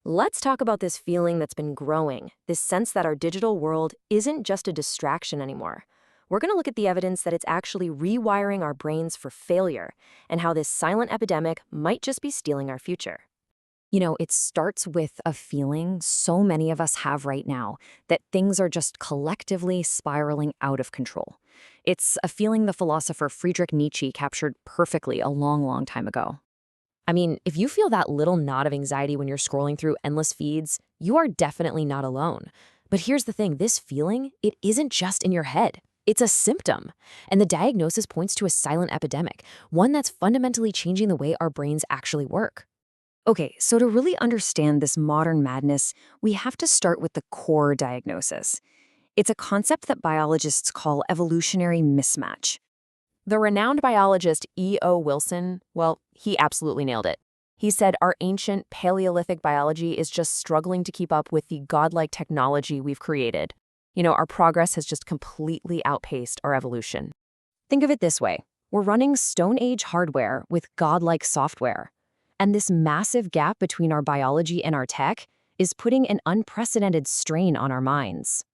Let's talk about this feeling that's been growing, this sense that our digital world isn't just a distraction anymore. We're going to look at the evidence that it's actually rewiring our brains for failure and how this silent epidemic might just be stealing our future. It starts with a feeling so many of us have right now that things are just collectively spiraling out of control. It's a feeling the philosopher Friedrich Nietzsche captured perfectly a long, long time ago. I mean, if you feel that little knot of anxiety when you're scrolling through endless feeds, you are definitely not alone. But here's the thing, this feeling, it isn't just in your head. It's a symptom. And the diagnosis points to a silent epidemic, one that's fundamentally changing the way our brains actually work. Okay, so to really understand this modern madness, we have to start with the core diagnosis. It's a concept that biologists call evolutionary mismatch. The renowned biologist E.O. Wilson, well, he absolutely nailed it. He said our ancient Paleolithic biology is just struggling to keep up with the godlike technology we've created. Our progress has just completely outpaced our evolution. Think of it this way. We're running Stone Age hardware with godlike software. And this massive gap between our biology and our tech is putting an unprecedented strain on our minds.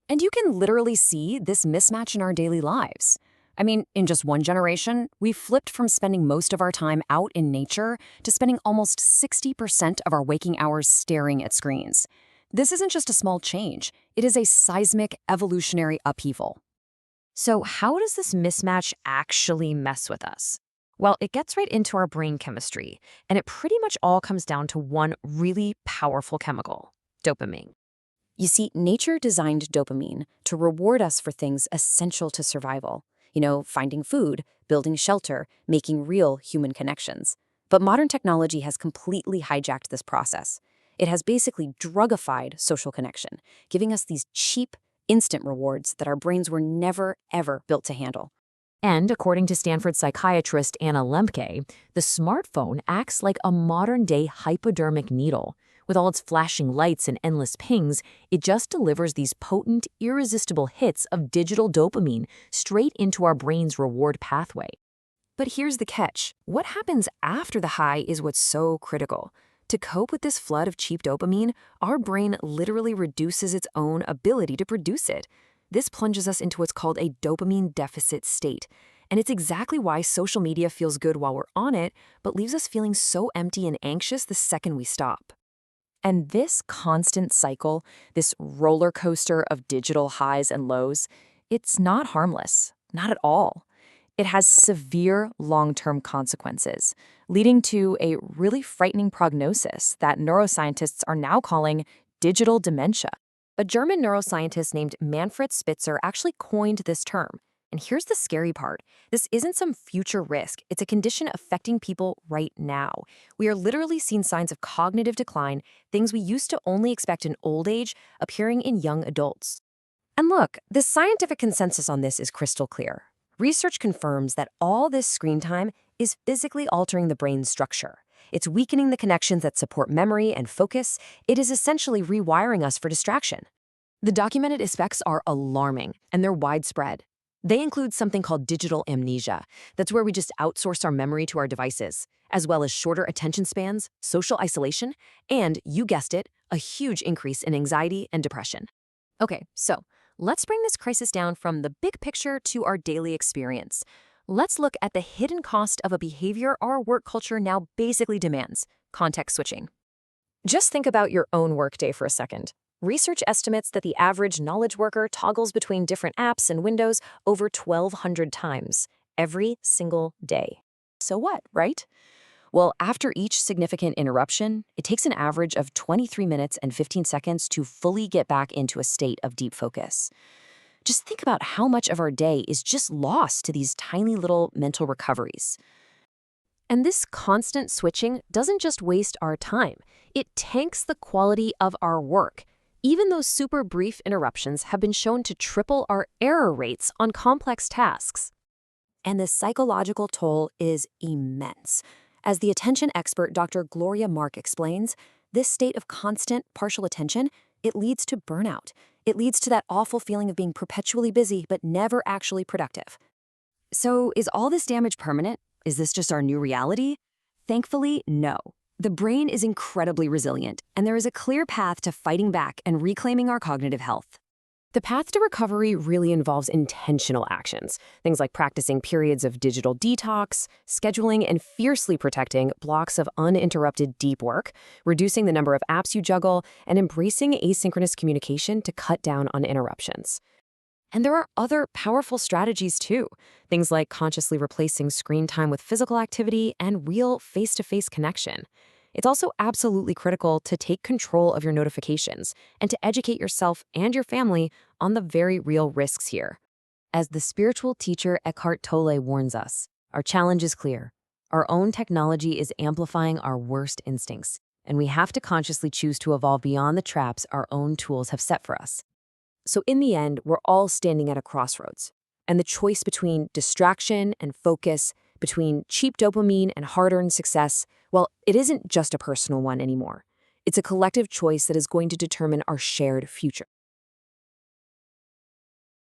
And you can literally see this mismatch in our daily lives. I mean, in just one generation, we flipped from spending most of our time out in nature to spending almost 60% of our waking hours staring at screens. This isn't just a small change, it is a seismic evolutionary upheaval. So how does this mismatch actually mess with us? Well, it gets right into our brain chemistry, and it pretty much all comes down to one really powerful chemical, dopamine. You see, nature designed dopamine to reward us for things essential to survival. Finding food, building shelter, making real human connections. But modern technology has completely hijacked this process. It has basically drugified social connection, giving us these cheap, instant rewards that our brains were never, ever built to handle. And according to Stanford psychiatrist Anna Lemke, the smartphone acts like a modern-day hypodermic needle. With all its flashing lights and endless pings, it just delivers these potent, irresistible hits of digital dopamine straight into our brain's reward pathway. But here's the catch. What happens after the high is what's so critical. To cope with this flood of cheap dopamine, our brain literally reduces its own ability to produce it. This plunges us into what's called a dopamine deficit state. And it's exactly why social media feels good while we're on it, but leaves us feeling so empty and anxious the second we stop. And this constant cycle, this roller coaster of digital highs and lows, it's not harmless, not at all. It has severe long-term consequences, leading to a really frightening prognosis that neuroscientists are now calling digital dementia. A German neuroscientist named Manfred Spitzer actually coined this term. And here's the scary part. This isn't some future risk. It's a condition affecting people right now. We are literally seeing signs of cognitive decline, things we used to only expect in old age, appearing in young adults. And look, the scientific consensus on this is crystal clear. Research confirms that all this screen time is physically altering the brain's structure. It's weakening the connections that support memory and focus. It is essentially rewiring us for distraction. The documented effects are alarming, and they're widespread. They include something called digital amnesia. That's where we just outsource our memory to our devices, as well as shorter attention spans, social isolation, and, you guessed it, a huge increase in anxiety and depression. Okay, so let's bring this crisis down from the big picture to our daily experience. Let's look at the hidden cost of a behavior our work culture now basically demands: context switching. Just think about your own workday for a second. Research estimates that the average knowledge worker toggles between different apps and windows over 1,200 times every single day. So what, right? Well, after each significant interruption, it takes an average of 23 minutes and 15 seconds to fully get back into a state of deep focus. Just think about how much of our day is just lost to these tiny little mental recoveries. And this constant switching doesn't just waste our time, it tanks the quality of our work. Even those super brief interruptions have been shown to triple our error rates on complex tasks. And the psychological toll is immense. As the attention expert Dr. Gloria Mark explains, this state of constant partial attention, it leads to burnout. It leads to that awful feeling of being perpetually busy but never actually productive. So is all this damage permanent? Is this just our new reality? Thankfully, no. The brain is incredibly resilient, and there is a clear path to fighting back and reclaiming our cognitive health. The path to recovery really involves intentional actions, things like practicing periods of digital detox, scheduling and fiercely protecting blocks of uninterrupted deep work, reducing the number of apps you juggle, and embracing asynchronous communication to cut down on interruptions. And there are other powerful strategies too, things like consciously replacing screen time with physical activity and real face-to-face connection. It's also absolutely critical to take control of your notifications and to educate yourself and your family on the very real risks here. As the spiritual teacher Eckhart Tolle warns us, our challenge is clear. Our own technology is amplifying our worst instincts, and we have to consciously choose to evolve beyond the traps our own tools have set for us. So in the end, we're all standing at a crossroads, and the choice between distraction and focus, between cheap dopamine and hard-earned success, well, it isn't just a personal one anymore. It's a collective choice that is going to determine our shared future.